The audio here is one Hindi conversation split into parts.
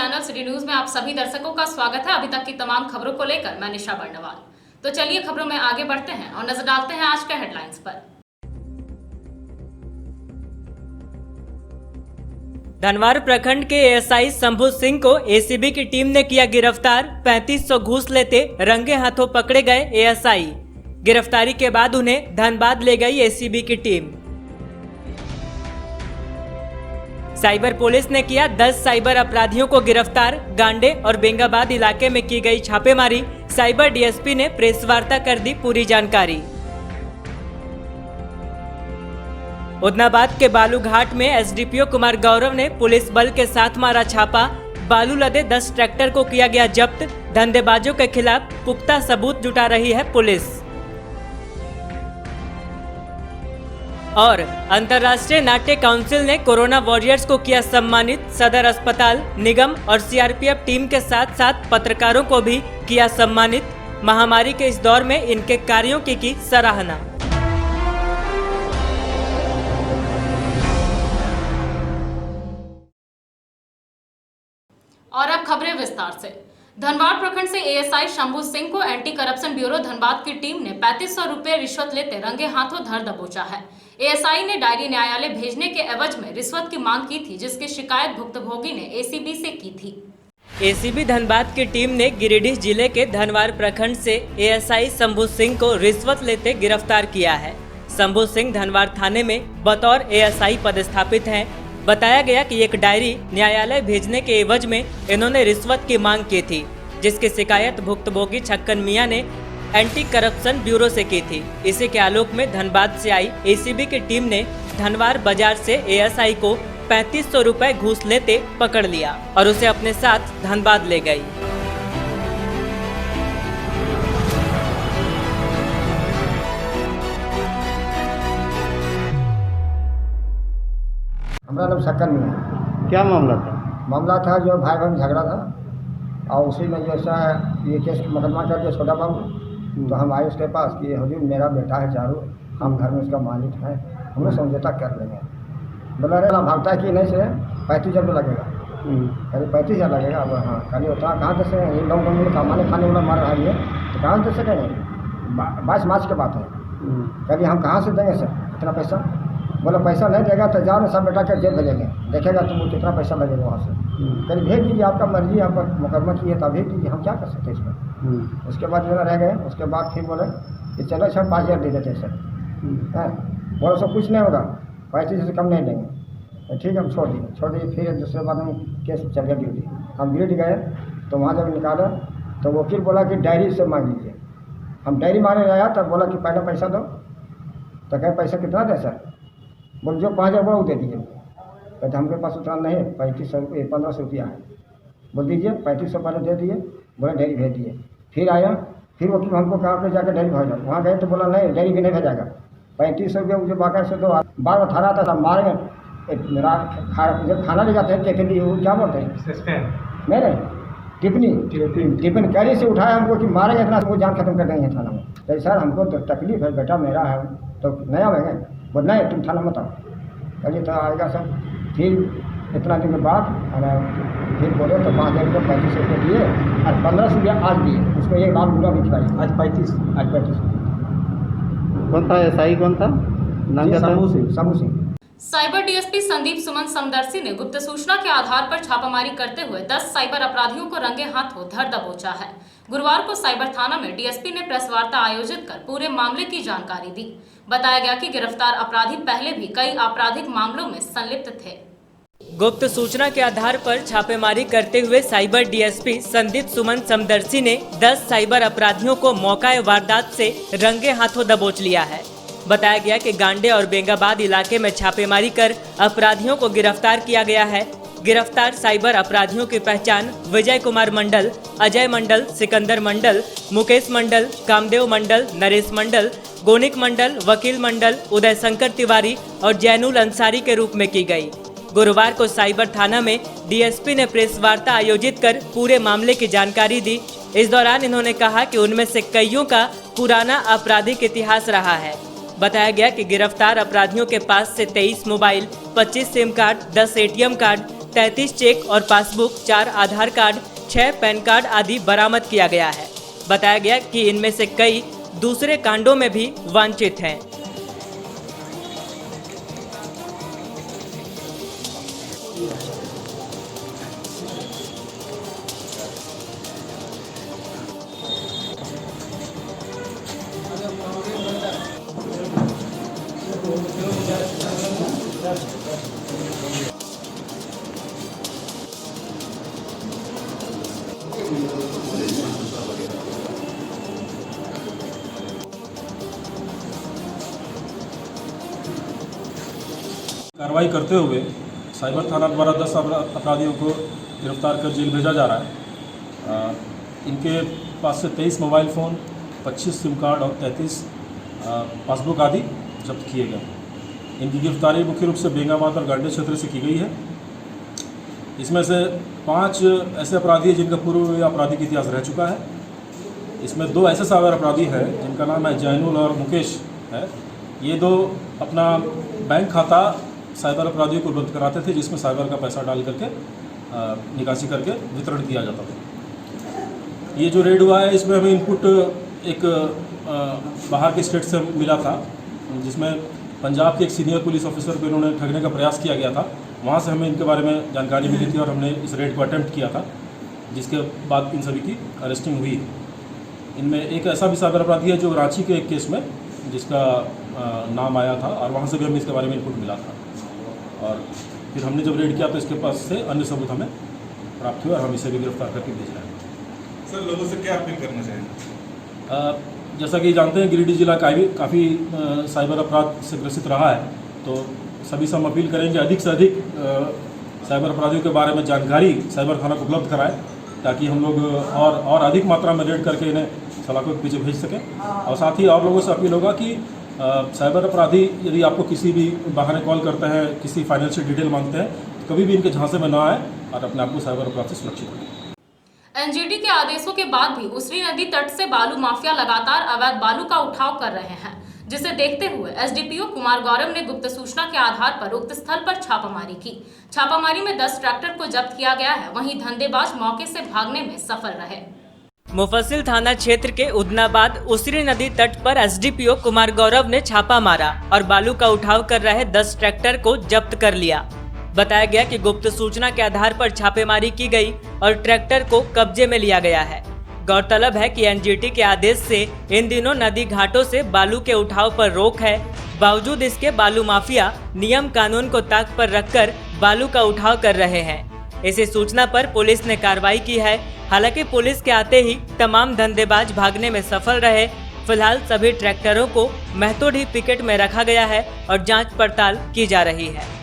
चैनल सिटी न्यूज में आप सभी दर्शकों का स्वागत है। अभी तक की तमाम खबरों को लेकर मैं निशा बर्णवाल। तो चलिए खबरों में आगे बढ़ते हैं और नजर डालते हैं आज के हेडलाइंस पर। धनवार प्रखंड के एएसआई शंभू सिंह को एसीबी की टीम ने किया गिरफ्तार। 3500 घूस लेते रंगे हाथों पकड़े गए एएसआई। गिरफ्तारी के बाद उन्हें धनबाद ले गई एसीबी की टीम। साइबर पुलिस ने किया 10 साइबर अपराधियों को गिरफ्तार। गांडे और बेंगाबाद इलाके में की गई छापेमारी। साइबर डीएसपी ने प्रेस वार्ता कर दी पूरी जानकारी। उदनाबाद के बालूघाट में एसडीपीओ कुमार गौरव ने पुलिस बल के साथ मारा छापा। बालू लदे 10 ट्रैक्टर को किया गया जब्त। धंधेबाजों के खिलाफ पुख्ता सबूत जुटा रही है पुलिस। और अंतर्राष्ट्रीय नाट्य काउंसिल ने कोरोना वॉरियर्स को किया सम्मानित। सदर अस्पताल, निगम और सीआरपीएफ टीम के साथ साथ पत्रकारों को भी किया सम्मानित। महामारी के इस दौर में इनके कार्यों की सराहना। और अब खबरें विस्तार से। धनबाद प्रखंड से एएसआई शंभू सिंह को एंटी करप्शन ब्यूरो धनबाद की टीम ने 3500 रुपए रिश्वत लेते रंगे हाथों धर दबोचा है। एएसआई ने डायरी न्यायालय भेजने के एवज में रिश्वत की मांग की थी, जिसकी शिकायत भुक्तभोगी ने एसीबी से की थी। एसीबी धनबाद की टीम ने गिरिडीह जिले के धनवार प्रखंड से एएसआई शंभू सिंह को रिश्वत लेते गिरफ्तार किया है। शंभू सिंह धनवार थाने में बतौर एएसआई पदस्थापित हैं। बताया गया कि एक डायरी न्यायालय भेजने के एवज में इन्होंने रिश्वत की मांग की थी, जिसकी शिकायत भुक्तभोगी छक्कन मियां ने एंटी करप्शन ब्यूरो से की थी। इसी के आलोक में धनबाद से आई एसीबी की टीम ने धनवार बाजार से एएसआई को 3500 रुपए घूस लेते पकड़ लिया और उसे अपने साथ धनबाद ले गई। हमारा नाम छक्कन मियां है। क्या मामला था? मामला था जो भाई बहन झगड़ा था और उसी में जैसा ये केस मुकदमा कर दिया छोटा बाबू। तो हम आए उसके पास कि हुजूर मेरा बेटा है चारू, हम घर में उसका मालिक है, हमें समझौता कर लेंगे। बोला रे ना भागता है कि नहीं से 35,000 रुपये लगेगा। कहीं 35,000 लगेगा। अब हाँ कहीं उतना कहाँ दे सकेंगे, लॉकडाउन में कमाने खाने वाला मार रहा है तो कहाँ दे सकेंगे। 22 मार्च की बात है। कभी हम कहाँ से देंगे सर इतना पैसा। बोला पैसा नहीं देगा तो जाओ ना सब बेटा के जेल भेजेंगे, देखेगा तुम कितना पैसा लगेगा वहाँ से। कहीं भेज दीजिए, आपका मर्जी, आपका मुकदमा की है तब भेज दीजिए, हम क्या कर सकते हैं इसमें। उसके बाद जो रह गए, उसके बाद फिर बोले कि चलो सर 5,000 दे देते हैं सर। हैं बोला सब कुछ नहीं होगा, 35 से कम नहीं देंगे। तो ठीक है हम छोड़ दिए। फिर दूसरे बाद हम केस चल गया ड्यूटी। हम ड्यूटी गए तो वहाँ जब निकाला तो वकील बोला कि डायरी से मांग लीजिए। हम डायरी मांगने आया तब बोला कि पहले पैसा दो। तो कहे पैसा कितना दे सर। बोले जो 5,000 बोला वो दे दीजिए। कहते हमके पास उतना नहीं है, 1500 रुपया है। बोल दीजिए 3500 पहले दे दिए। बोले डायरी भेज दिए। फिर आया, फिर वकील हमको कहा कि जाकर डायरी भेजा। वहाँ गए तो बोला नहीं डायरी भी नहीं भेजाएगा, 3500 रुपया मुझे बाकायदा से दो। बार बार थाना था मारे जब खाना ले जाते हैं टिफिन, वो क्या बोलते हैं मेरे टिफिन कैरी से उठाया हमको कि मारेंगे इतना वो जान खत्म कर देंगे थाना में। तो सर हमको तो तकलीफ है, बेटा मेरा है तो नया आवेंगे। बोल नहीं तुम थाना मत आओ। चलिए तो आएगा सर। फिर इतना दिन के बाद फिर बोले तो 5,000 रुपये 3500 रुपये दिए और 1500 रुपया आज दिए। उसको 1 लाख पूरा भी खिलाई। आज 35 कौन था एसआई? कौन था नाम? शंभू सिंह। साइबर डीएसपी संदीप सुमन समदर्शी ने गुप्त सूचना के आधार पर छापामारी करते हुए 10 साइबर अपराधियों को रंगे हाथों धर दबोचा है। गुरुवार को साइबर थाना में डीएसपी ने प्रेस वार्ता आयोजित कर पूरे मामले की जानकारी दी। बताया गया कि गिरफ्तार अपराधी पहले भी कई आपराधिक मामलों में संलिप्त थे। गुप्त सूचना के आधार पर छापेमारी करते हुए साइबर डीएसपी संदीप सुमन समदर्शी ने 10 साइबर अपराधियों को मौका वारदात से रंगे हाथों दबोच लिया है। बताया गया कि गांडे और बेंगाबाद इलाके में छापेमारी कर अपराधियों को गिरफ्तार किया गया है। गिरफ्तार साइबर अपराधियों की पहचान विजय कुमार मंडल, अजय मंडल, सिकंदर मंडल, मुकेश मंडल, कामदेव मंडल, नरेश मंडल, गोनिक मंडल, वकील मंडल, उदय शंकर तिवारी और जैनुल अंसारी के रूप में की गई। गुरुवार को साइबर थाना में डीएसपी ने प्रेस वार्ता आयोजित कर पूरे मामले की जानकारी दी। इस दौरान इन्होंने कहा कि उनमें से कईयों का पुराना आपराधिक इतिहास रहा है। बताया गया कि गिरफ्तार अपराधियों के पास से 23 mobile, 25 SIM card, 10 ATM card, 33 cheque और passbook, 4 Aadhaar card, 6 PAN card आदि बरामद किया गया है। बताया गया कि इनमें से कई दूसरे कांडों में भी वांछित हैं। कार्रवाई करते हुए साइबर थाना द्वारा 10 अपराधियों को गिरफ्तार कर जेल भेजा जा रहा है। इनके पास से 23 मोबाइल फ़ोन, 25 सिम कार्ड और 33 पासबुक आदि जब्त किए गए। इनकी गिरफ्तारी मुख्य रूप से बेंगाबाद और गांडी क्षेत्र से की गई है। इसमें से 5 ऐसे अपराधी हैं जिनका पूर्व आपराधिक इतिहास रह चुका है। इसमें 2 ऐसे साइबर अपराधी हैं जिनका नाम है जैनुल और मुकेश है। ये 2 अपना बैंक खाता साइबर अपराधियों को उपलब्ध कराते थे, जिसमें साइबर का पैसा डाल करके निकासी करके वितरण किया जाता था। ये जो रेड हुआ है इसमें हमें इनपुट एक बाहर के स्टेट से मिला था, जिसमें पंजाब के एक सीनियर पुलिस ऑफिसर को इन्होंने ठगने का प्रयास किया गया था। वहाँ से हमें इनके बारे में जानकारी मिली थी और हमने इस रेड को अटेम्प्ट किया था, जिसके बाद इन सभी की अरेस्टिंग हुई। इनमें एक ऐसा भी साइबर अपराधी है जो रांची के एक केस में जिसका नाम आया था और वहाँ से भी हमें इसके बारे में इनपुट मिला था। और फिर हमने जब रेड किया तो इसके पास से अन्य सबूत हमें प्राप्त हुए और हम इसे भी गिरफ्तार करके भेज रहे हैं। सर, लोगों से क्या अपील करना चाहिए? जैसा कि जानते हैं गिरिडीह जिला काफ़ी साइबर अपराध से ग्रसित रहा है, तो सभी से हम अपील करेंगे अधिक से अधिक साइबर अपराधियों के बारे में जानकारी साइबर थाना को उपलब्ध कराएं, ताकि हम लोग और अधिक मात्रा में रेड करके इन्हें सलाखों के पीछे भेज सकें। और साथ ही और लोगों से अपील होगा कि साइबर अपराधी यदि आपको किसी भी बहाने कॉल करते हैं, किसी फाइनेंशियल डिटेल मांगते हैं, तो कभी भी इनके झांसे में ना आए और अपने आप को साइबर अपराध से सुरक्षित रखें। एनजीटी के आदेशों के बाद भी उसरी नदी तट से बालू माफिया लगातार अवैध बालू का उठाव कर रहे हैं, जिसे देखते हुए एसडीपीओ कुमार गौरव ने गुप्त सूचना के आधार पर उक्त स्थल पर छापामारी की। छापामारी में 10 ट्रैक्टर को जब्त किया गया है। वहीं धंधेबाज मौके से भागने में सफल रहे। मुफस्सिल थाना क्षेत्र के उदनाबाद उसरी नदी तट पर एसडीपीओ कुमार गौरव ने छापा मारा और बालू का उठाव कर रहे 10 ट्रैक्टर को जब्त कर लिया। बताया गया कि गुप्त सूचना के आधार पर छापेमारी की गई और ट्रैक्टर को कब्जे में लिया गया है। गौरतलब है कि एनजीटी के आदेश से इन दिनों नदी घाटों से बालू के उठाव पर रोक है। बावजूद इसके बालू माफिया नियम कानून को ताक पर रखकर बालू का उठाव कर रहे हैं। इसी सूचना पर पुलिस ने कार्रवाई की है। हालांकि पुलिस के आते ही तमाम धंधेबाज भागने में सफल रहे। फिलहाल सभी ट्रैक्टरों को महतोडी पिकेट में रखा गया है और जांच पड़ताल की जा रही है।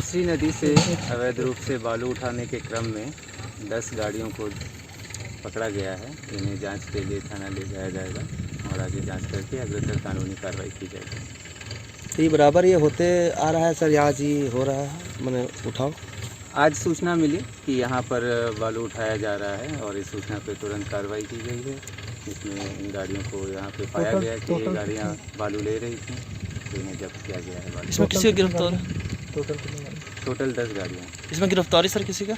कुसरी नदी से अवैध रूप से बालू उठाने के क्रम में 10 गाड़ियों को पकड़ा गया है। इन्हें जांच के लिए थाना ले जाया जाएगा और आगे जांच करके अग्रतर कानूनी कार्रवाई की जाएगी। ये बराबर ये होते आ रहा है सर, आज ही हो रहा है मैंने उठाओ। आज सूचना मिली कि यहाँ पर बालू उठाया जा रहा है और इस सूचना पर तुरंत कार्रवाई की गई है। इसमें इन गाड़ियों को यहाँ पे पाया गया कि ये गाड़ियाँ बालू ले रही थी, तो इन्हें जब्त किया गया है। इसमें किसी का गिरफ्तार टोटल 10 गाड़ियाँ। इसमें गिरफ्तारी सर किसी का?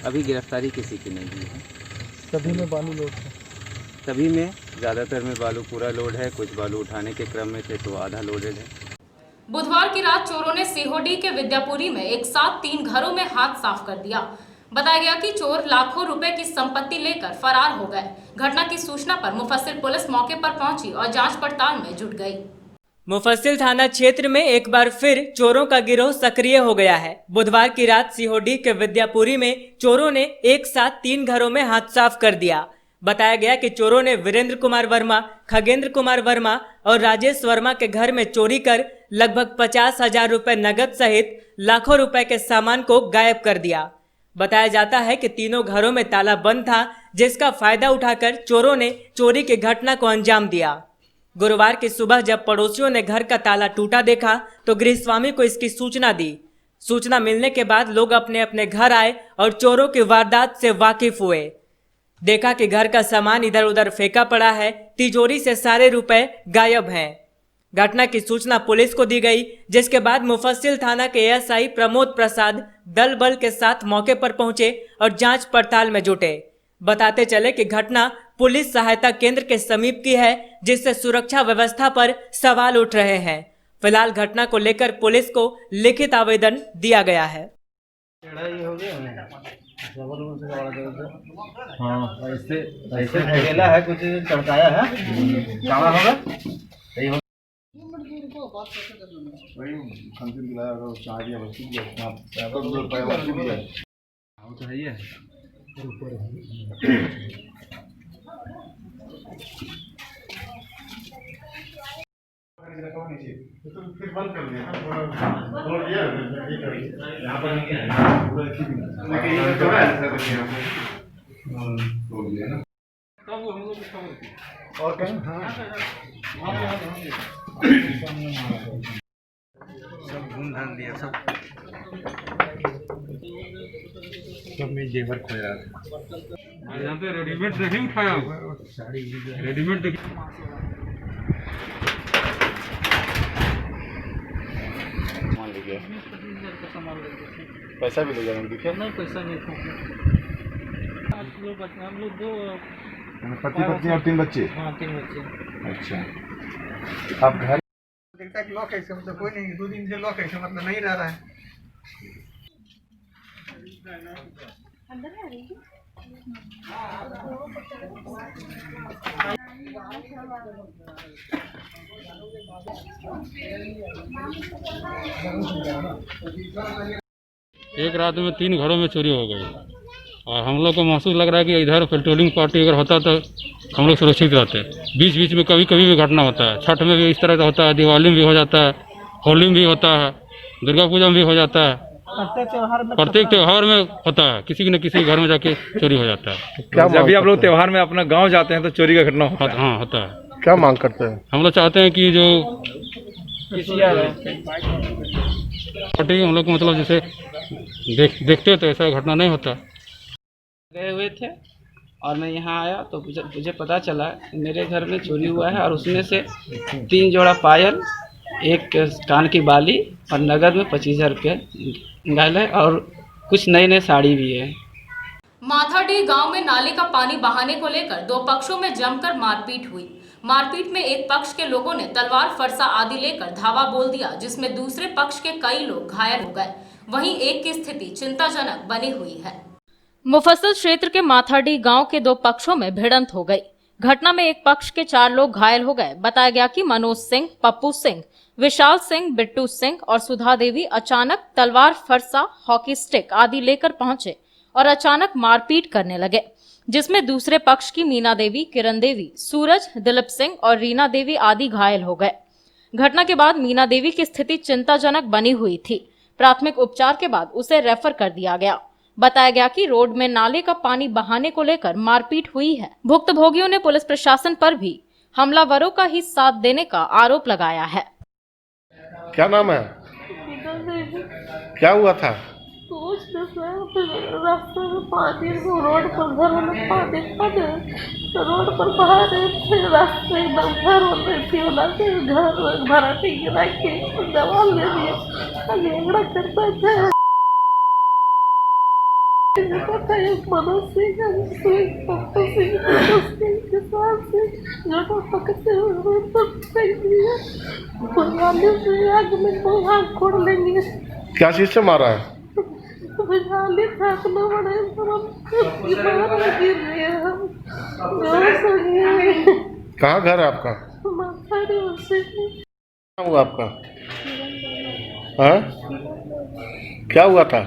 अभी गिरफ्तारी किसी की नहीं हुई है। सभी में बालू लोड है? सभी में, ज़्यादातर में बालू पूरा लोड है, कुछ बालू उठाने के क्रम में थे तो आधा लोडेड है। बुधवार की रात चोरों ने सीहोडी के विद्यापुरी में एक साथ 3 घरों में हाथ साफ कर दिया। बताया गया कि चोर लाखों रुपए की संपत्ति लेकर फरार हो गए। घटना की सूचना पर मुफस्सिल पुलिस मौके पर पहुंची और जांच पड़ताल में जुट गई। मुफस्सिल थाना क्षेत्र में एक बार फिर चोरों का गिरोह सक्रिय हो गया है। बुधवार की रात सीहोडी के विद्यापुरी में चोरों ने एक साथ 3 घरों में हाथ साफ कर दिया। बताया गया कि चोरों ने वीरेंद्र कुमार वर्मा, खगेंद्र कुमार वर्मा और राजेश वर्मा के घर में चोरी कर लगभग 50,000 रुपए नगद सहित लाखों रुपए के सामान को गायब कर दिया। बताया जाता है कि तीनों घरों में ताला बंद था, जिसका फायदा उठाकर चोरों ने चोरी की घटना को अंजाम दिया। गुरुवार की सुबह जब पड़ोसियों ने घर का ताला टूटा देखा तो गृहस्वामी को इसकी सूचना दी। सूचना मिलने के बाद लोग अपने अपने घर आए और चोरों की वारदात से वाकिफ हुए। देखा कि घर का सामान इधर उधर फेंका पड़ा है, तिजोरी से सारे रुपए गायब हैं। घटना की सूचना पुलिस को दी गई, जिसके बाद मुफस्सिल थाना के एएसआई प्रमोद प्रसाद दल बल के साथ मौके पर पहुंचे और जांच पड़ताल में जुटे। बताते चले कि घटना पुलिस सहायता केंद्र के समीप की है, जिससे सुरक्षा व्यवस्था पर सवाल उठ रहे हैं। फिलहाल घटना को लेकर पुलिस को लिखित आवेदन दिया गया है। हाँ, ऐसे ठेला है, कुछ चढ़काया है, काला होगा तो है ही है। फिर बंद कर दिया और कहीं सब घूम धान दिया, सब में जेवर खोया था। यहाँ पे रेडीमेड नहीं उठाया, रेडीमेड देखिए। पैसा भी ले जाएंगे? देखिए नहीं, पैसा नहीं था। हम लोग 2 पति पत्नी और 3 बच्चे। हाँ, 3 बच्चे। अच्छा, आप घर देखता है लॉक ऐसे मतलब कोई नहीं, 2 दिन से लॉक ऐसे मतलब नहीं रह रहा है। अंदर आ रही है। एक रात में 3 घरों में चोरी हो गई और हम लोग को महसूस लग रहा है कि इधर पेट्रोलिंग पार्टी अगर होता तो हम लोग सुरक्षित रहते। बीच बीच में कभी कभी भी घटना होता है। छठ में भी इस तरह का होता है, दिवाली में भी हो जाता है, होली में भी होता है, दुर्गा पूजा में भी हो जाता है। प्रत्येक त्योहार में होता है, किसी न किसी घर में जाके चोरी हो जाता है। जब भी आप लोग त्योहार में अपना गांव जाते हैं तो चोरी का घटना होता है? हाँ, होता है। क्या मांग करते हैं? हम लोग चाहते हैं कि जो पार्टी हम लोग को मतलब जैसे देखते तो ऐसा घटना नहीं होता। गए हुए थे और मैं यहाँ आया तो मुझे पता चला मेरे घर में चोरी हुआ है और उसमें से 3 जोड़ा पायल, 1 कान की बाली और नगद में 25,000 रुपये गायल है और कुछ नए नए साड़ी भी है। माथाडीह गांव में नाले का पानी बहाने को लेकर 2 पक्षों में जमकर मारपीट हुई। मारपीट में एक पक्ष के लोगों ने तलवार, फरसा आदि लेकर धावा बोल दिया, जिसमें दूसरे पक्ष के कई लोग घायल हो गए। वहीं एक की स्थिति चिंताजनक बनी हुई है। मुफस्सिल क्षेत्र के माथाडीह गांव के 2 पक्षों में भिड़ंत हो गई। घटना में एक पक्ष के 4 लोग घायल हो गए। बताया गया कि मनोज सिंह, पप्पू सिंह, विशाल सिंह, बिट्टू सिंह और सुधा देवी अचानक तलवार, फरसा, हॉकी स्टिक आदि लेकर पहुंचे और अचानक मारपीट करने लगे, जिसमें दूसरे पक्ष की मीना देवी, किरण देवी, सूरज, दिलीप सिंह और रीना देवी आदि घायल हो गए। घटना के बाद मीना देवी की स्थिति चिंताजनक बनी हुई थी। प्राथमिक उपचार के बाद उसे रेफर कर दिया गया। बताया गया कि रोड में नाले का पानी बहाने को लेकर मारपीट हुई है। भुक्तभोगियों ने पुलिस प्रशासन पर भी हमलावरों का ही साथ देने का आरोप लगाया है। क्या नाम है? क्या हुआ था? रास्ते में पानी रोड पर घरों में पानी रोड पर बहा रहे थे, रास्ते एकदम घर होते थे, घर भराटी गिरा के दवा ले लिए करता था। मनोज सिंह पकड़ते हुए आग में आग खोड़ लेंगे। क्या चीज से मारा है? कहाँ घर है आपका? क्या हुआ आपका? हाँ? क्या हुआ था?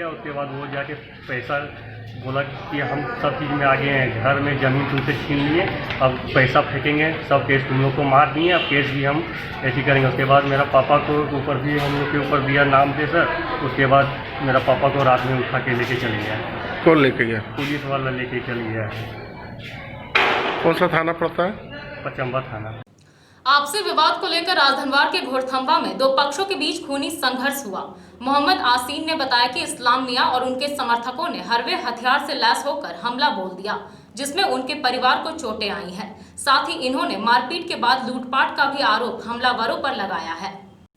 उसके बाद वो जाके पैसा बोला कि हम सब चीज़ में आगे हैं, घर में ज़मीन तुमसे छीन लिए, अब पैसा फेंकेंगे, सब केस तुम लोग को मार दिए, अब केस भी हम ऐसी करेंगे। उसके बाद मेरा पापा को ऊपर भी हम लोग के ऊपर दिया नाम से सर। उसके बाद मेरा पापा को रात में उठा के लेके चले गया। कौन लेके गया? पुलिस वाला लेके चली गया। कौन सा थाना पड़ता है? पचम्बा थाना। आपसी विवाद को लेकर राजधनवार के घोड़थंबा में दो पक्षों के बीच खूनी संघर्ष हुआ। मोहम्मद आसीन ने बताया कि इस्लाम मियां और उनके समर्थकों ने हरवे हथियार से लैस होकर हमला बोल दिया, जिसमें उनके परिवार को चोटें आई हैं। साथ ही इन्होंने मारपीट के बाद लूटपाट का भी आरोप हमलावरों पर लगाया है।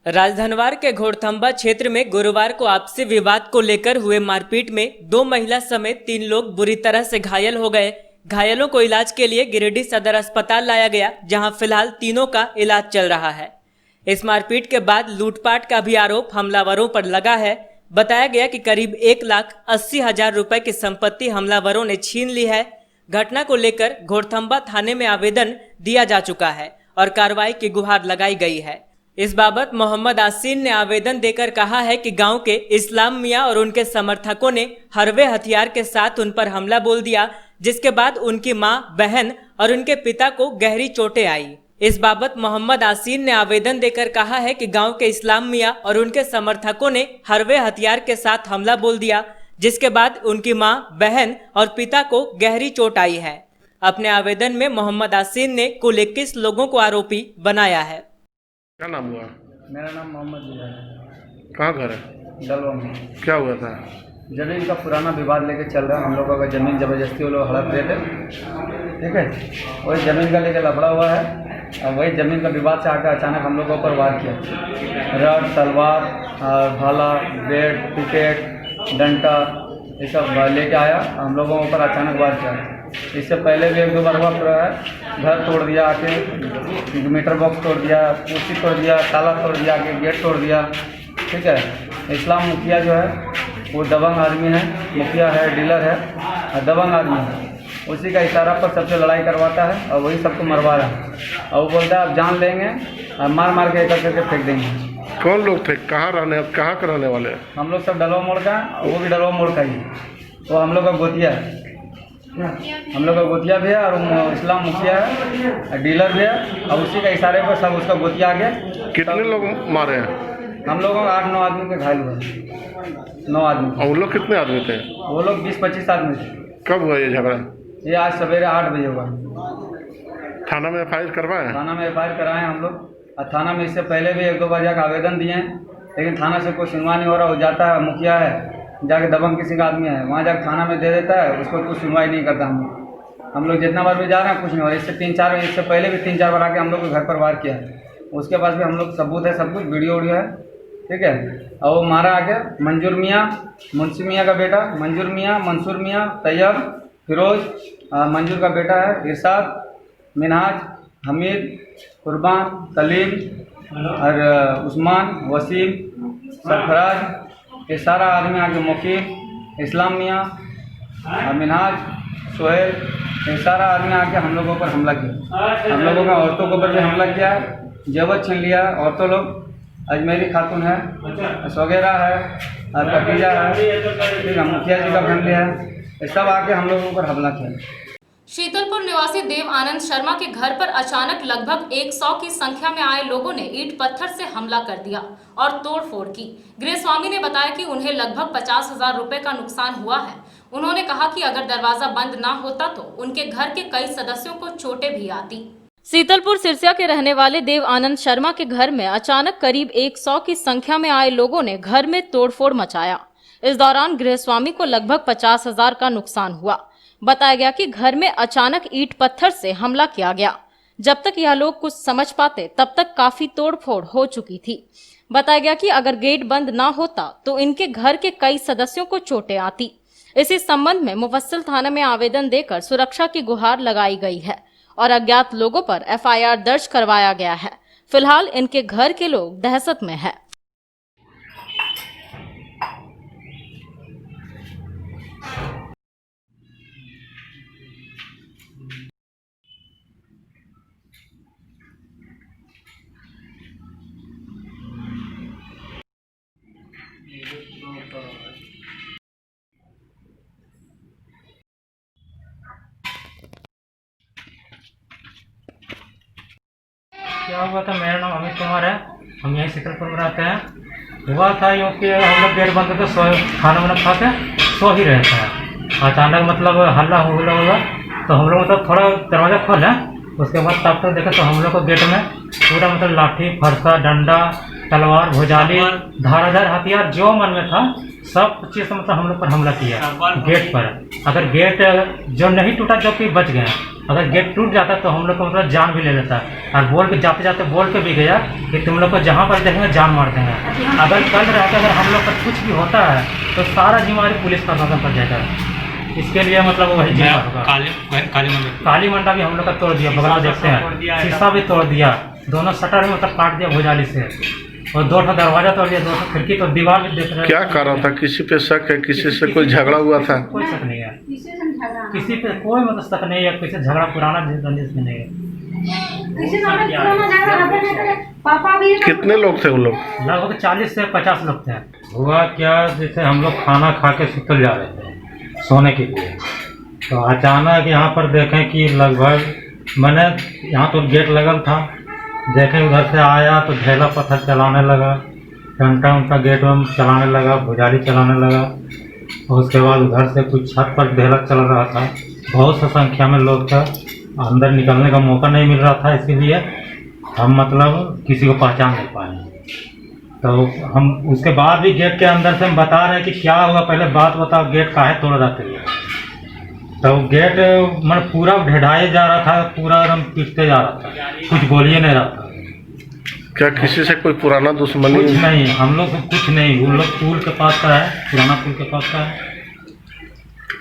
राजधनवार के घोड़थंबा क्षेत्र में गुरुवार को आपसी विवाद को लेकर हुए मारपीट में 2 महिला समेत 3 लोग बुरी तरह से घायल हो गए। घायलों को इलाज के लिए गिरिडीह सदर अस्पताल लाया गया, जहां फिलहाल तीनों का इलाज चल रहा है। इस मारपीट के बाद लूटपाट का भी आरोप हमलावरों पर लगा है। बताया गया कि करीब 1,80,000 रुपए की संपत्ति हमलावरों ने छीन ली है। घटना को लेकर घोड़थंबा थाने में आवेदन दिया जा चुका है और कार्रवाई की गुहार लगाई गई है। इस बाबत मोहम्मद आसीन ने आवेदन देकर कहा है कि गांव के इस्लाम मियां और उनके समर्थकों ने हरवे हथियार के साथ उन पर हमला बोल दिया, जिसके बाद उनकी मां, बहन और उनके पिता को गहरी चोटें आई। इस बाबत मोहम्मद आसीन ने आवेदन देकर कहा है कि गांव के इस्लाम मियां और उनके समर्थकों ने हरवे हथियार के साथ हमला बोल दिया, जिसके बाद उनकी मां, बहन और पिता को गहरी चोट आई है। अपने आवेदन में मोहम्मद आसीन ने कुल 21 लोगों को आरोपी बनाया है। क्या नाम हुआ? मेरा नाम मोहम्मद जिया है। कहाँ घर है? डलवा में। क्या हुआ था? जमीन का पुराना विवाद लेके चल रहा है। हम लोगों का जमीन जबरदस्ती वो लोग हड़प रहे थे, ठीक है। वही जमीन का लेके लफड़ा हुआ है और वही जमीन का विवाद से आकर अचानक हम लोगों पर वार किया। रड, तलवार, भाला, बेट, पिकेट, डंटा ये सब लेके आया, हम लोगों के ऊपर अचानक वार किया। इससे पहले भी 1-2 बार हुआ पूरा है। घर तोड़ दिया, आके मीटर बॉक्स तोड़ दिया, कुर्सी तोड़ दिया, ताला तोड़ दिया, आके गेट तोड़ दिया, ठीक है। इस्लाम मुखिया जो है वो दबंग आदमी है, मुखिया है, डीलर है, दबंग आदमी है। उसी का इशारा पर सबसे लड़ाई करवाता है और वही सबको मरवा रहा है। और वो बोलता है आप जान लेंगे और मार के एक करके फेंक देंगे। कौन लोग थे? कहाँ के रहने वाले हैं? हम लोग सब डलवा मोड़ का है और वो भी डलवा मोड़ का ही। वो हम लोग का गोतिया है, हम लोग का गोतिया भी है और इस्लाम मुखिया है, डीलर भी है और उसी का इशारे पर सब उसका गोतिया आ गया। कितने लोग मारे हैं? हम लोगों का 8-9 आदमी के घायल हुए, 9 आदमी। और वो लोग कितने आदमी थे? वो लोग 20-25 आदमी थे। कब हुआ ये झगड़ा? ये आज सवेरे 8 बजे हुआ। थाना में FIR करवाए? थाना में FIR कराए हम लोग। और थाना में इससे पहले भी 1-2 बार जाकर आवेदन दिए हैं, लेकिन थाना से कोई सुनवाई नहीं हो रहा। वो जाता है, मुखिया है, जाके दबंग किसी का आदमी है, वहाँ जाकर थाना में दे देता है, उसको कुछ सुनवाई नहीं करता। हम लोग जितना बार भी जा रहे हैं कुछ नहीं हो रहा। इससे पहले भी 3-4 बार आके हम लोग के घर पर वार किया है। उसके पास भी हम लोग सबूत है, सब कुछ वीडियो है, ठीक है। और वो मारा आके मंजूर मियाँ, मुंशी मियाँ का बेटा मंजूर मियाँ, मंसूर मियाँ, तैयब, फिरोज, मंजूर का बेटा है इरशाद, मिनहाज, हमीद, कुर्बान, सलीम और उस्मान, वसीम, सरफराज, ये सारा आदमी आके मुकीम, इस्लाम मियाँ, मिनहाज, सोहेल, ये सारा आदमी आके हम लोगों पर हमला किया। हम लोगों का औरतों के ऊपर भी हमला किया है, जेवर छीन लिया। औरतों लोग अजमेरी खातून है, वगैरह है, भतीजा है, ठीक है, मुखिया जी का फैमिली है, ये सब आके हम लोगों पर हमला किया। शीतलपुर निवासी देव आनंद शर्मा के घर पर अचानक लगभग 100 की संख्या में आए लोगों ने ईंट पत्थर से हमला कर दिया और तोड़फोड़ की। गृहस्वामी ने बताया कि उन्हें लगभग 50,000 रुपए का नुकसान हुआ है। उन्होंने कहा कि अगर दरवाजा बंद ना होता तो उनके घर के कई सदस्यों को चोटें भी आती। शीतलपुर सिरसिया के रहने वाले देव आनंद शर्मा के घर में अचानक करीब 100 की संख्या में आए लोगों ने घर में तोड़फोड़ मचाया। इस दौरान गृहस्वामी को लगभग 50,000 का नुकसान हुआ। बताया गया कि घर में अचानक ईंट पत्थर से हमला किया गया। जब तक यह लोग कुछ समझ पाते तब तक काफी तोड़फोड़ हो चुकी थी। बताया गया कि अगर गेट बंद ना होता तो इनके घर के कई सदस्यों को चोटें आती। इसी संबंध में मुफस्सिल थाना में आवेदन देकर सुरक्षा की गुहार लगाई गई है और अज्ञात लोगों पर FIR दर्ज करवाया गया है। फिलहाल इनके घर के लोग दहशत में है। क्या हुआ था? मेरा नाम अमित कुमार है, हम यहीं शीतलपुर में रहते हैं। हुआ था यूँ कि हम लोग गेट बंद करके खाना वाना खा के सो ही रहे थे। अचानक मतलब हल्ला हुआ तो हम लोग मतलब थोड़ा दरवाज़ा खोले, उसके बाद तब तक देखे तो हम लोग को गेट में पूरा मतलब लाठी, फरसा, डंडा, तलवार, भुजाली, धाराधार हथियार जो मन में था सब चीज़ से मतलब हम लोग पर हमला किया गेट पर। अगर गेट जो नहीं टूटा जो कि बच गए, अगर गेट टूट जाता तो हम लोग को मतलब जान भी ले लेता। और बोल के जाते जाते बोल के भी गया कि तुम लोग को जहाँ पर देखेंगे जान मार देंगे। अगर कल रहता अगर हम लोग पर कुछ भी होता है तो सारा जिम्मेवारी पुलिस का पड़ जाएगा। इसके लिए मतलब वही जिम्मा होगा। काली मंडा भी हम लोग का तोड़ दिया, बगल में देखते हैं, शीशा भी तोड़ दिया, दोनों शटर भी मतलब काट दिया भुजाली से, और 2 दरवाजा तोड़ दिया, 2 खिड़की तो दीवार भी देख रहे। क्या कारण था? किसी पे शक है? किसी से कोई झगड़ा हुआ था? कोई शक नहीं है, किसी पे कोई मतलब शक नहीं है, किसी झगड़ा पुराना रंजिश में नहीं है। कितने लोग थे वो लोग? लगभग 40 से 50 लोग थे। हुआ क्या, जैसे हम लोग खाना खा के सुतल जा रहे थे सोने के लिए, तो अचानक यहाँ पर देखें कि लगभग मैंने यहाँ तो गेट लगल था, देखें उधर से आया तो ढेला पत्थर चलाने लगा, डंडा उनका गेट में चलाने लगा, भुजाली चलाने लगा। और उसके बाद उधर से कुछ छत पर ढेला चल रहा था, बहुत सी संख्या में लोग थे, अंदर निकलने का मौका नहीं मिल रहा था, इसीलिए हम मतलब किसी को पहचान नहीं पाए। तो हम उसके बाद भी गेट के अंदर से हम बता रहे हैं कि क्या हुआ, पहले बात बताओ, गेट काहे तोड़ रहा था। तो गेट मतलब पूरा ढढ़ाए जा रहा था, पूरा एकदम पीटते जा रहा था, कुछ बोलिए नहीं रहा था। क्या किसी से कोई पुराना दुश्मनी? कुछ नहीं, हम लोग कुछ नहीं, उन लोग पुल के पास का है, पुराना पुल के पास का है।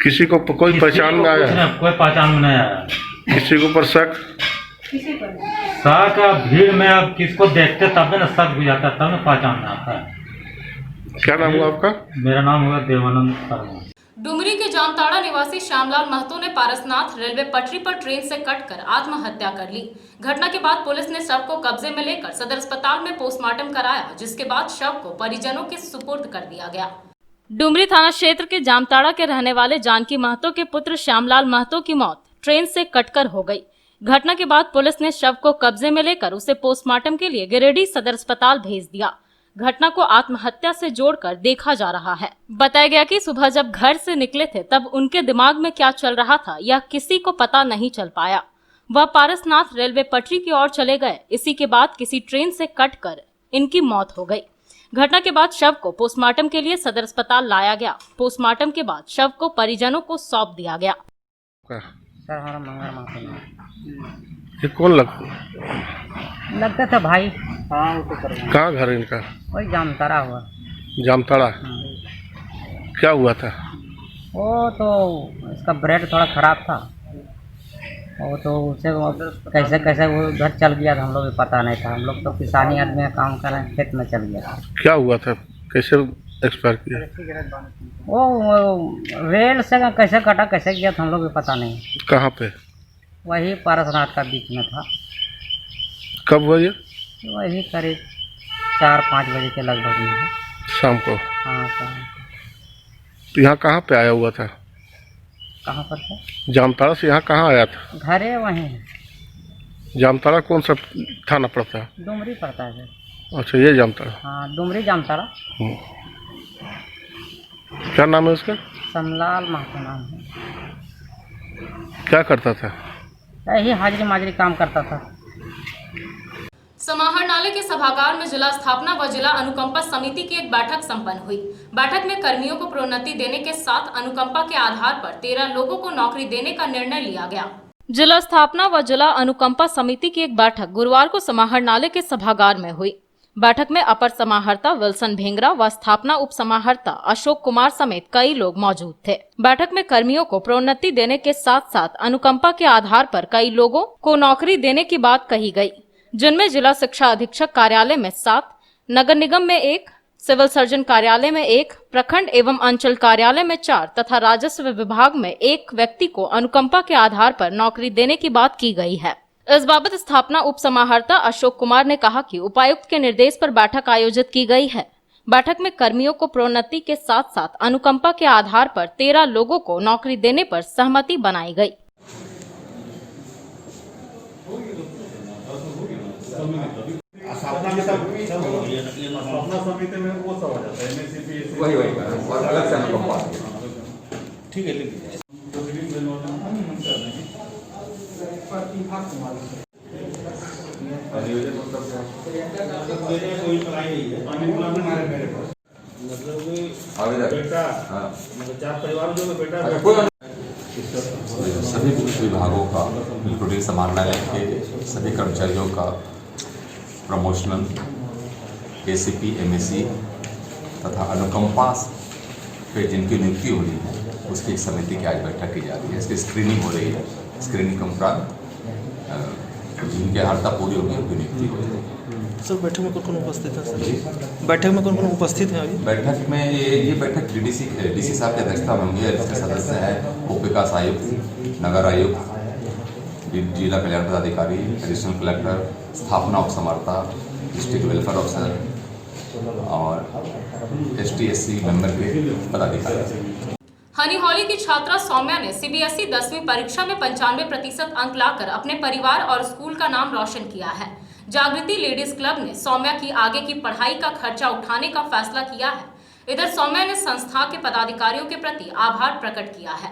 किसी को कोई पहचान में आया? कोई पहचान में नहीं आया। किसी के ऊपर शक? शक भीड़ में अब किसको देखते तब ना शक भी जाता है, तब ना पहचान में आता है। क्या नाम हुआ आपका? मेरा नाम हुआ देवानंद शर्मा। डुमरी के जामताड़ा निवासी श्यामलाल महतो ने पारसनाथ रेलवे पटरी पर ट्रेन से कटकर आत्महत्या कर ली। घटना के बाद पुलिस ने शव को कब्जे में लेकर सदर अस्पताल में पोस्टमार्टम कराया, जिसके बाद शव को परिजनों के सुपुर्द कर दिया गया। डुमरी थाना क्षेत्र के जामताड़ा के रहने वाले जानकी महतो के पुत्र श्यामलाल महतो की मौत ट्रेन से कटकर हो गई। घटना के बाद पुलिस ने शव को कब्जे में लेकर उसे पोस्टमार्टम के लिए गिरिडीह सदर अस्पताल भेज दिया। घटना को आत्महत्या से जोड़कर देखा जा रहा है। बताया गया कि सुबह जब घर से निकले थे तब उनके दिमाग में क्या चल रहा था यह किसी को पता नहीं चल पाया। वह पारसनाथ रेलवे पटरी की ओर चले गए। इसी के बाद किसी ट्रेन से कटकर इनकी मौत हो गई। घटना के बाद शव को पोस्टमार्टम के लिए सदर अस्पताल लाया गया। पोस्टमार्टम के बाद शव को परिजनों को सौंप दिया गया। सर हमारा मंगल माता ये कौन लगता था भाई। हाँ वो तो कहाँ घर है इनका? वही जामताड़ा हुआ। जामताड़ा? क्या हुआ था? वो तो इसका ब्रेड थोड़ा ख़राब था, वो तो उसे कैसे कैसे वो घर चल गया था, हम लोग भी पता नहीं था। हम लोग तो किसानी आदमी में काम कर रहे हैं, खेत में चल गया था। क्या हुआ था? कैसे एक्सपायर किया? वो रेल से कैसे कटा कैसे गया था हम लोग भी पता नहीं। कहाँ पे? वही पारसनाथ का बीच में था। कब हुआ ये? वही करीब 4-5 बजे के लगभग में। शाम को? हाँ शाम। तो यहाँ कहाँ पे आया हुआ था? कहाँ पर है? जामताड़ा से यहाँ कहाँ आया था? घर है वहीं है, जामताड़ा कौन सा थाना पड़ता है? डुमरी पड़ता है। अच्छा, ये जामताड़ा। हाँ, डुमरी जामताड़ा। क्या नाम है उसका? समलाल महतो नाम है। क्या करता था? यही हाजिरी माजरी काम करता था। समाहरणालय के सभागार में जिला स्थापना व जिला अनुकंपा समिति की एक बैठक संपन्न हुई। बैठक में कर्मियों को प्रोन्नति देने के साथ अनुकंपा के आधार पर 13 लोगों को नौकरी देने का निर्णय लिया गया। जिला स्थापना व जिला अनुकंपा समिति की एक बैठक गुरुवार को समाहरणालय के सभागार में हुई। बैठक में अपर समाहर्ता विल्सन भेंगरा व स्थापना उप समाहर्ता अशोक कुमार समेत कई लोग मौजूद थे। बैठक में कर्मियों को प्रोन्नति देने के साथ साथ अनुकंपा के आधार पर कई लोगों को नौकरी देने की बात कही गई, जिनमें जिला शिक्षा अधीक्षक कार्यालय में 7, नगर निगम में 1, सिविल सर्जन कार्यालय में 1, प्रखंड एवं अंचल कार्यालय में 4 तथा राजस्व विभाग में 1 व्यक्ति को अनुकंपा के आधार पर नौकरी देने की बात की गई है। इस बाबत स्थापना उप समाहर्ता अशोक कुमार ने कहा कि उपायुक्त के निर्देश पर बैठक आयोजित की गई है। बैठक में कर्मियों को प्रोन्नति के साथ साथ अनुकंपा के आधार पर 13 लोगों को नौकरी देने पर सहमति बनाई गई। ठीक है, सभी विभागों का इंक्लूडिंग समाहरणालय के सभी कर्मचारियों का प्रमोशनल ACP, MSc तथा अनुकंपा पे जिनकी नियुक्ति हो रही है उसकी एक समिति की आज बैठक की जा रही है। इसकी स्क्रीनिंग हो रही है। स्क्रीनिंग के उपरांत जिनकी अर्हता पूरी होगी उनकी नियुक्ति हो जाएगी। सर, बैठक में कौन उपस्थित है? सर, बैठक में कौन उपस्थित है अभी? बैठक में ये बैठक डीसी साहब की अध्यक्षता में होंगी। इसके सदस्य हैं उप विकास आयुक्त, नगर आयुक्त, जिला कल्याण पदाधिकारी, एडिशनल कलेक्टर, स्थापना उप समाहर्ता, डिस्ट्रिक्ट वेलफेयर ऑफिसर और ST/SC मेंबर के पदाधिकारी। हनी हॉली की छात्रा सौम्या ने CBSE 10वीं परीक्षा में 95% अंक लाकर अपने परिवार और स्कूल का नाम रोशन किया है। जागृति लेडीज क्लब ने सौम्या की आगे की पढ़ाई का खर्चा उठाने का फैसला किया है। इधर सौम्या ने संस्था के पदाधिकारियों के प्रति आभार प्रकट किया है।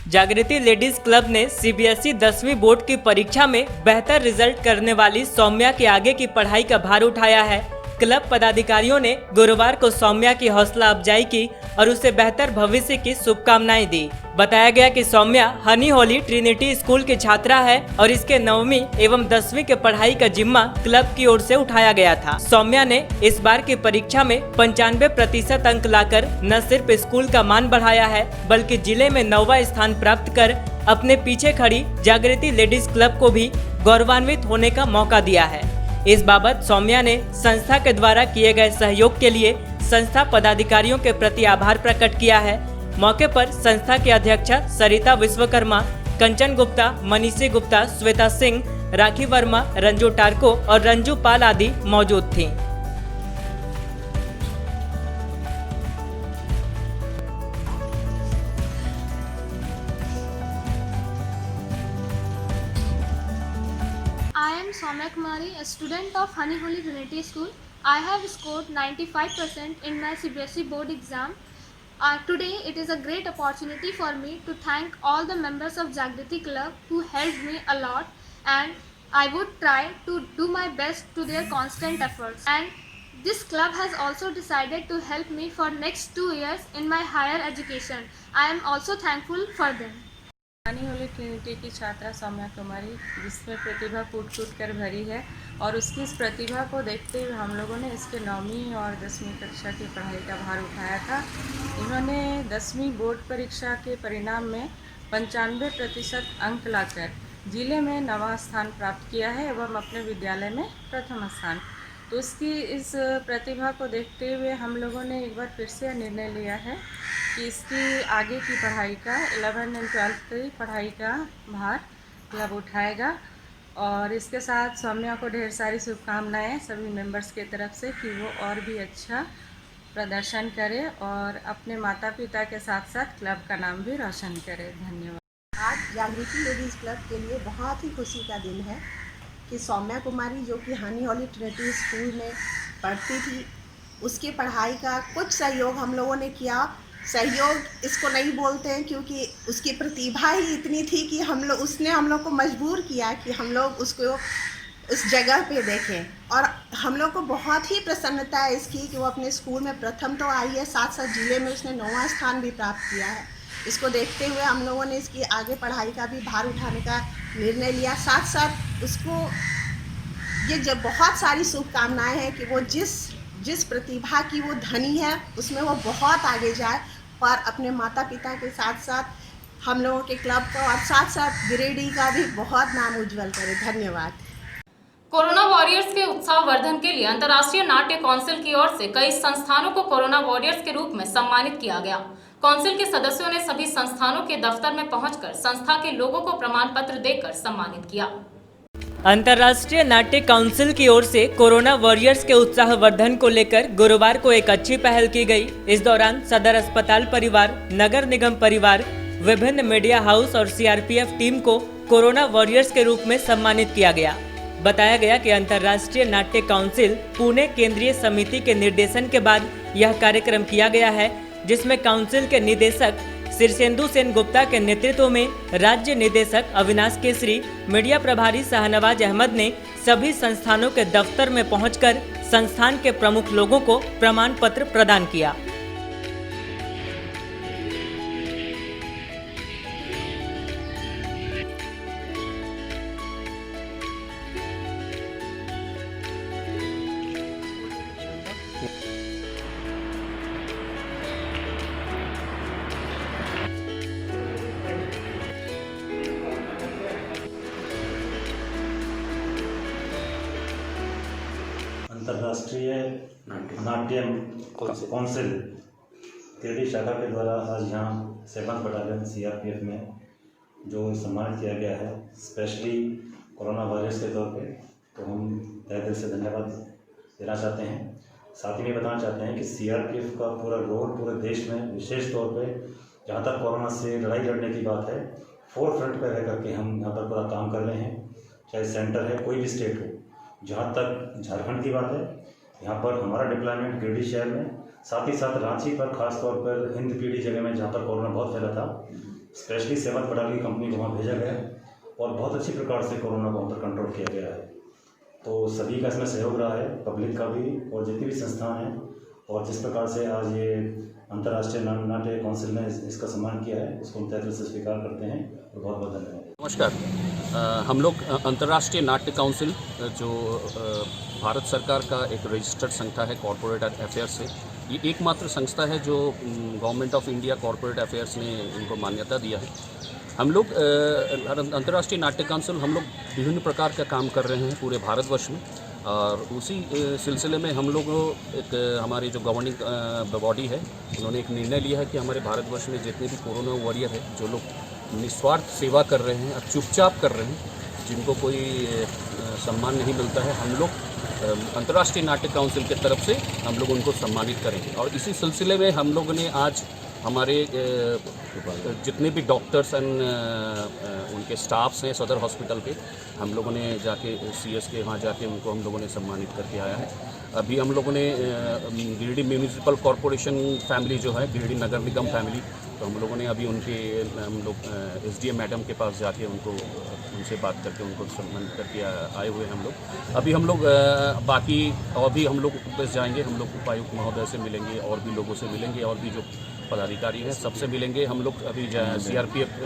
जागृति लेडीज क्लब ने CBSE 10वीं बोर्ड की परीक्षा में बेहतर रिजल्ट करने वाली सौम्या के आगे की पढ़ाई का भार उठाया है। क्लब पदाधिकारियों ने गुरुवार को सौम्या की हौसला अफजाई की और उसे बेहतर भविष्य की शुभकामनाएं दी। बताया गया कि सौम्या हनी हॉली ट्रिनिटी स्कूल की छात्रा है और इसके 9वीं एवं 10वीं के पढ़ाई का जिम्मा क्लब की ओर से उठाया गया था। सौम्या ने इस बार की परीक्षा में 95% अंक लाकर न सिर्फ स्कूल का मान बढ़ाया है बल्कि जिले में 9वां स्थान प्राप्त कर अपने पीछे खड़ी जागृति लेडीज क्लब को भी गौरवान्वित होने का मौका दिया है। इस बाबत सौम्या ने संस्था के द्वारा किए गए सहयोग के लिए संस्था पदाधिकारियों के प्रति आभार प्रकट किया है। मौके पर संस्था की अध्यक्षा सरिता विश्वकर्मा, कंचन गुप्ता, मनीषी गुप्ता, श्वेता सिंह, राखी वर्मा, रंजू टारको और रंजू पाल आदि मौजूद थीं। I am Soumya Kumari, a student of Honey Holy Trinity School. I have scored 95% in my CBSE board exam. Today it is a great opportunity for me to thank all the members of Jagriti Club who helped me a lot, and I would try to do my best to their constant efforts. And this club has also decided to help me for next 2 years in my higher education. I am also thankful for them. Honey Holi Trinity की छात्रा सौम्या कुमारी, जिसमें प्रतिभा कूट कूट कर भरी है और उसकी इस प्रतिभा को देखते हुए हम लोगों ने इसके 9वीं और 10वीं कक्षा की पढ़ाई का भार उठाया था। इन्होंने 10वीं बोर्ड परीक्षा के परिणाम में 95% अंक लाकर जिले में 9वां स्थान प्राप्त किया है एवं अपने विद्यालय में प्रथम स्थान। तो उसकी इस प्रतिभा को देखते हुए हम लोगों ने एक बार फिर से निर्णय लिया है कि इसकी आगे की पढ़ाई का 11th और 12th की पढ़ाई का भार क्लब उठाएगा। और इसके साथ सौम्या को ढेर सारी शुभकामनाएं सभी मेंबर्स के तरफ से कि वो और भी अच्छा प्रदर्शन करे और अपने माता पिता के साथ साथ क्लब का नाम भी रोशन करे। धन्यवाद। आज जागृति लेडीज़ क्लब के लिए बहुत ही खुशी का दिन है कि सौम्या कुमारी जो कि हनी हॉली ट्रिनिटी स्कूल में पढ़ती थी, उसकी पढ़ाई का कुछ सहयोग हम लोगों ने किया। सहयोग इसको नहीं बोलते हैं क्योंकि उसकी प्रतिभा ही इतनी थी कि उसने हम लोग को मजबूर किया कि हम लोग उसको उस जगह पे देखें। और हम लोग को बहुत ही प्रसन्नता है इसकी कि वो अपने स्कूल में प्रथम तो आई है, साथ साथ ज़िले में उसने 9वां स्थान भी प्राप्त किया है। इसको देखते हुए हम लोगों ने इसकी आगे पढ़ाई का भी भार उठाने का निर्णय लिया। साथ साथ उसको ये जब बहुत सारी शुभकामनाएं हैं कि वो जिस प्रतिभा की वो धनी है उसमें वो बहुत आगे जाए और अपने माता पिता के साथ साथ हम लोगों के क्लब का और साथ साथ गिरिडीह का भी बहुत नाम उज्जवल करे। धन्यवाद। कोरोना वॉरियर्स के उत्साह वर्धन के लिए अंतर्राष्ट्रीय नाट्य काउंसिल की ओर से कई संस्थानों को कोरोना वॉरियर्स के रूप में सम्मानित किया गया। काउंसिल के सदस्यों ने सभी संस्थानों के दफ्तर में पहुंचकर संस्था के लोगों को प्रमाण पत्र देकर सम्मानित किया। अंतर्राष्ट्रीय नाट्य काउंसिल की ओर से कोरोना वॉरियर्स के उत्साह वर्धन को लेकर गुरुवार को एक अच्छी पहल की गई। इस दौरान सदर अस्पताल परिवार, नगर निगम परिवार, विभिन्न मीडिया हाउस और सीआरपीएफ टीम को कोरोना वॉरियर्स के रूप में सम्मानित किया गया। बताया गया कि अंतर्राष्ट्रीय नाट्य काउंसिल पुणे केंद्रीय समिति के निर्देशन के बाद यह कार्यक्रम किया गया है, जिसमें काउंसिल के निदेशक शीर्षेंदु सेन गुप्ता के नेतृत्व में राज्य निदेशक अविनाश केसरी, मीडिया प्रभारी शाहनवाज अहमद ने सभी संस्थानों के दफ्तर में पहुंचकर संस्थान के प्रमुख लोगों को प्रमाण पत्र प्रदान किया। अंतर्राष्ट्रीय नाट्य काउंसिल गिरिडीह शाखा के द्वारा आज यहाँ 7th बटालियन सीआरपीएफ में जो सम्मानित किया गया है, स्पेशली कोरोना वायरस के तौर पे, तो हम तहे दिल से धन्यवाद देना चाहते हैं। साथ ही में बताना चाहते हैं कि सीआरपीएफ का पूरा रोल पूरे देश में, विशेष तौर पे जहाँ तक कोरोना से लड़ाई लड़ने की बात है, फोर फ्रंट पर रह करके हम यहाँ पर पूरा काम कर रहे हैं। चाहे सेंटर है, कोई भी स्टेट हो। जहाँ तक झारखंड की बात है, यहाँ पर हमारा डिप्लॉयमेंट गिरिडीह शहर में, साथ ही साथ रांची पर खास तौर पर हिंद पीढ़ी जगह में जहाँ पर कोरोना बहुत फैला था, स्पेशली 7th बटालियन की कंपनी को वहाँ भेजा गया और बहुत अच्छी प्रकार से कोरोना को वहाँ पर कंट्रोल किया गया है। तो सभी का इसमें सहयोग रहा है, पब्लिक का भी और जितनी भी संस्थान हैं, और जिस प्रकार से आज ये अंतर्राष्ट्रीय नाट्य काउंसिल ने इसका सम्मान किया है, उसको हम तहे दिल से स्वीकार करते हैं और बहुत बहुत धन्यवाद। नमस्कार। हम लोग अंतर्राष्ट्रीय नाट्य काउंसिल जो भारत सरकार का एक रजिस्टर्ड संस्था है कॉरपोरेट अफेयर्स से, ये एकमात्र संस्था है जो government of India corporate affairs ने इनको मान्यता दिया है। हम लोग अंतर्राष्ट्रीय नाट्य काउंसिल हम लोग विभिन्न प्रकार का काम कर रहे हैं पूरे भारतवर्ष में, और उसी सिलसिले में हम लोग एक हमारी जो गवर्निंग बॉडी है, उन्होंने एक निर्णय लिया है कि हमारे भारतवर्ष में जितने भी कोरोना वॉरियर है, जो लोग निस्वार्थ सेवा कर रहे हैं और चुपचाप कर रहे हैं, जिनको कोई सम्मान नहीं मिलता है, हम लोग अंतर्राष्ट्रीय नाट्य काउंसिल के तरफ से हम लोग उनको सम्मानित करेंगे। और इसी सिलसिले में हम लोगों ने आज हमारे जितने भी डॉक्टर्स एंड उनके स्टाफ्स हैं सदर हॉस्पिटल के, हम लोगों ने जाके सीएस के वहाँ जाके उनको हम लोगों ने सम्मानित करके आया है। अभी हम लोगों ने गिरिडीह म्यूनिसिपल कॉरपोरेशन फैमिली जो है, गिरिडीह नगर निगम फैमिली, तो हम लोगों ने अभी हम लोग एसडीएम मैडम के पास जाके उनसे बात करके उनको सम्मानित करके आए हुए हैं हम लोग। अभी हम लोग बाकी और भी हम लोग बस जाएंगे, हम लोग उपायुक्त महोदय से मिलेंगे और भी लोगों से मिलेंगे और भी जो पदाधिकारी हैं सबसे मिलेंगे। हम लोग अभी सीआरपीएफ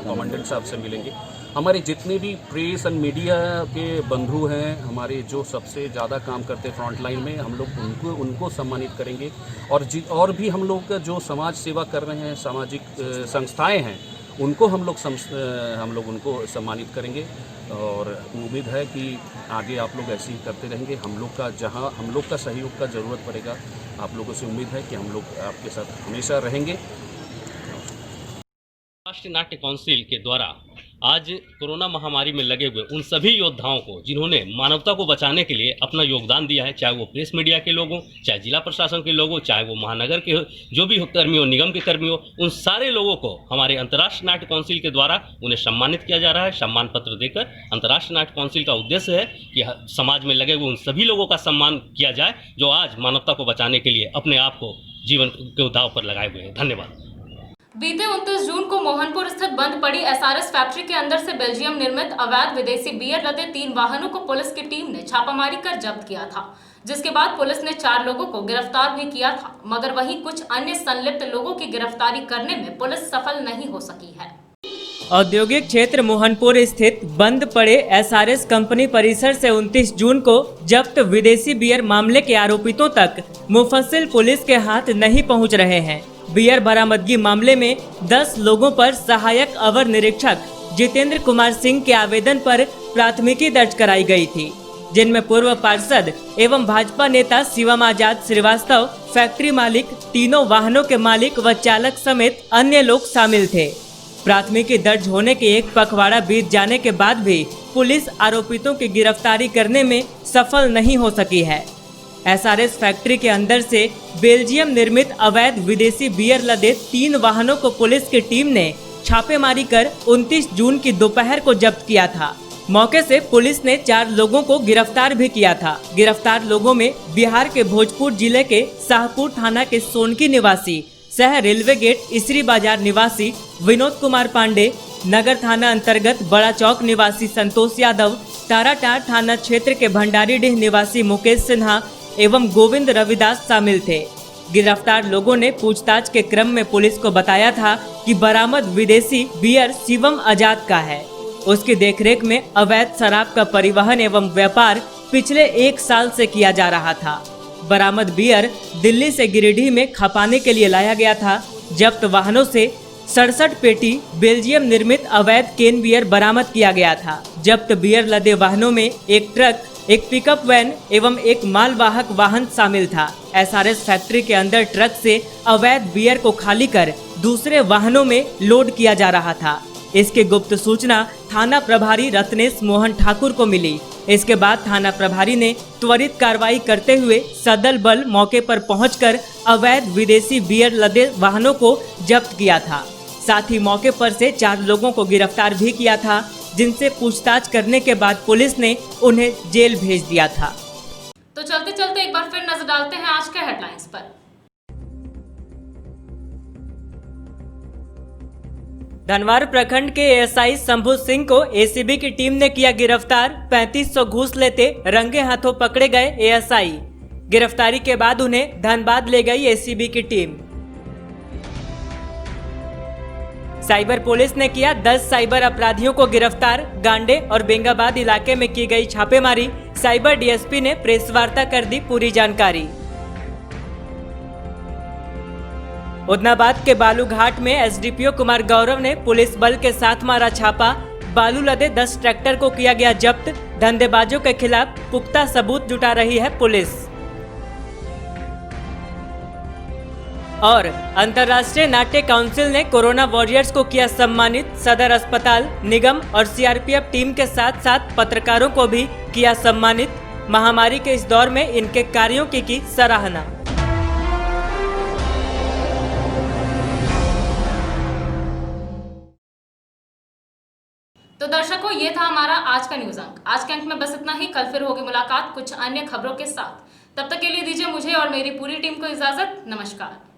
कमांडेंट साहब से मिलेंगे। हमारे जितने भी प्रेस एंड मीडिया के बंधु हैं, हमारे जो सबसे ज़्यादा काम करते हैं फ्रंट लाइन में, हम लोग उनको सम्मानित करेंगे। और भी हम लोग का जो समाज सेवा कर रहे हैं, सामाजिक संस्थाएं हैं, उनको हम लोग उनको सम्मानित करेंगे। और उम्मीद है कि आगे आप लोग ऐसे ही करते रहेंगे। हम लोग का जहां हम लोग का सहयोग का ज़रूरत पड़ेगा, आप लोगों से उम्मीद है कि हम लोग आपके साथ हमेशा रहेंगे। राष्ट्रीय नाट्य काउंसिल के द्वारा आज कोरोना महामारी में लगे हुए उन सभी योद्धाओं को जिन्होंने मानवता को बचाने के लिए अपना योगदान दिया है, चाहे वो प्रेस मीडिया के लोग हों, चाहे जिला प्रशासन के लोग हों, चाहे वो महानगर के जो भी कर्मी हो, निगम के कर्मी हो, उन सारे लोगों को हमारे अंतर्राष्ट्रीय नाट्य काउंसिल के द्वारा उन्हें सम्मानित किया जा रहा है। सम्मान पत्र देकर अंतर्राष्ट्रीय नाट्य काउंसिल का उद्देश्य है कि समाज में लगे हुए उन सभी लोगों का सम्मान किया जाए जो आज मानवता को बचाने के लिए अपने आप को जीवन के दांव पर लगाए हुए हैं। धन्यवाद। बीते 29 जून को मोहनपुर स्थित बंद पड़ी एसआरएस फैक्ट्री के अंदर से बेल्जियम निर्मित अवैध विदेशी बियर लदे 3 वाहनों को पुलिस की टीम ने छापामारी कर जब्त किया था, जिसके बाद पुलिस ने 4 लोगों को गिरफ्तार भी किया था, मगर वहीं कुछ अन्य संलिप्त लोगों की गिरफ्तारी करने में पुलिस सफल नहीं हो सकी है। औद्योगिक क्षेत्र मोहनपुर स्थित बंद पड़े एसआरएस कंपनी परिसर से 29 जून को जब्त विदेशी बियर मामले के आरोपितों तक मुफस्सिल पुलिस के हाथ नहीं पहुंच रहे हैं। बियर बरामदगी मामले में 10 लोगों पर सहायक अवर निरीक्षक जितेंद्र कुमार सिंह के आवेदन पर प्राथमिकी दर्ज कराई गई थी, जिनमें पूर्व पार्षद एवं भाजपा नेता शिवम आजाद श्रीवास्तव, फैक्ट्री मालिक, तीनों वाहनों के मालिक व चालक समेत अन्य लोग शामिल थे। प्राथमिकी दर्ज होने के एक पखवाड़ा बीत जाने के बाद भी पुलिस आरोपितों की गिरफ्तारी करने में सफल नहीं हो सकी है। एसआरएस फैक्ट्री के अंदर से बेल्जियम निर्मित अवैध विदेशी बियर लदे 3 वाहनों को पुलिस की टीम ने छापेमारी कर 29 जून की दोपहर को जब्त किया था। मौके से पुलिस ने 4 लोगों को गिरफ्तार भी किया था। गिरफ्तार लोगों में बिहार के भोजपुर जिले के शाहपुर थाना के सोनकी निवासी, सह रेलवे गेट इसरी बाजार निवासी विनोद कुमार पांडे, नगर थाना अंतर्गत बड़ा चौक निवासी संतोष यादव, ताराटार थाना क्षेत्र के भंडारीडीह निवासी मुकेश सिन्हा एवं गोविंद रविदास शामिल थे। गिरफ्तार लोगों ने पूछताछ के क्रम में पुलिस को बताया था कि बरामद विदेशी बियर शिवम आजाद का है। उसकी देखरेख में अवैध शराब का परिवहन एवं व्यापार पिछले 1 साल से किया जा रहा था। बरामद बियर दिल्ली से गिरिडीह में खपाने के लिए लाया गया था। जब्त वाहनों से 67 पेटी बेल्जियम निर्मित अवैध केन बियर बरामद किया गया था। जब्त बियर लदे वाहनों में एक ट्रक, एक पिकअप वैन एवं एक मालवाहक वाहन शामिल था। एसआरएस फैक्ट्री के अंदर ट्रक से अवैध बियर को खाली कर दूसरे वाहनों में लोड किया जा रहा था। इसकी गुप्त सूचना थाना प्रभारी रत्नेश मोहन ठाकुर को मिली। इसके बाद थाना प्रभारी ने त्वरित कार्रवाई करते हुए सदल बल मौके पर पहुंचकर अवैध विदेशी बियर लदे वाहनों को जब्त किया था। साथ ही मौके पर से 4 लोगों को गिरफ्तार भी किया था, जिनसे पूछताछ करने के बाद पुलिस ने उन्हें जेल भेज दिया था। तो चलते चलते एक बार फिर नजर डालते हैं आज के हेडलाइंस पर। धनवार प्रखंड के एएसआई शंभू सिंह को एसीबी की टीम ने किया गिरफ्तार। 3500 घूस लेते रंगे हाथों पकड़े गए एएसआई। गिरफ्तारी के बाद उन्हें धनबाद ले गई एसीबी की टीम। साइबर पुलिस ने किया 10 साइबर अपराधियों को गिरफ्तार। गांडे और बेंगाबाद इलाके में की गई छापेमारी। साइबर डीएसपी ने प्रेस वार्ता कर दी पूरी जानकारी। उदनाबाद के बालू घाट में एसडीपीओ कुमार गौरव ने पुलिस बल के साथ मारा छापा। बालू लदे 10 ट्रैक्टर को किया गया जब्त। धंधेबाजों के खिलाफ पुख्ता सबूत जुटा रही है पुलिस। और अंतर्राष्ट्रीय नाट्य काउंसिल ने कोरोना वॉरियर्स को किया सम्मानित। सदर अस्पताल, निगम और सीआरपीएफ टीम के साथ साथ पत्रकारों को भी किया सम्मानित। महामारी के इस दौर में इनके कार्यों की सराहना। तो दर्शकों, ये था हमारा आज का न्यूज अंक। आज के अंक में बस इतना ही। कल फिर होगी मुलाकात कुछ अन्य खबरों के साथ। तब तक के लिए दीजिए मुझे और मेरी पूरी टीम को इजाजत। नमस्कार।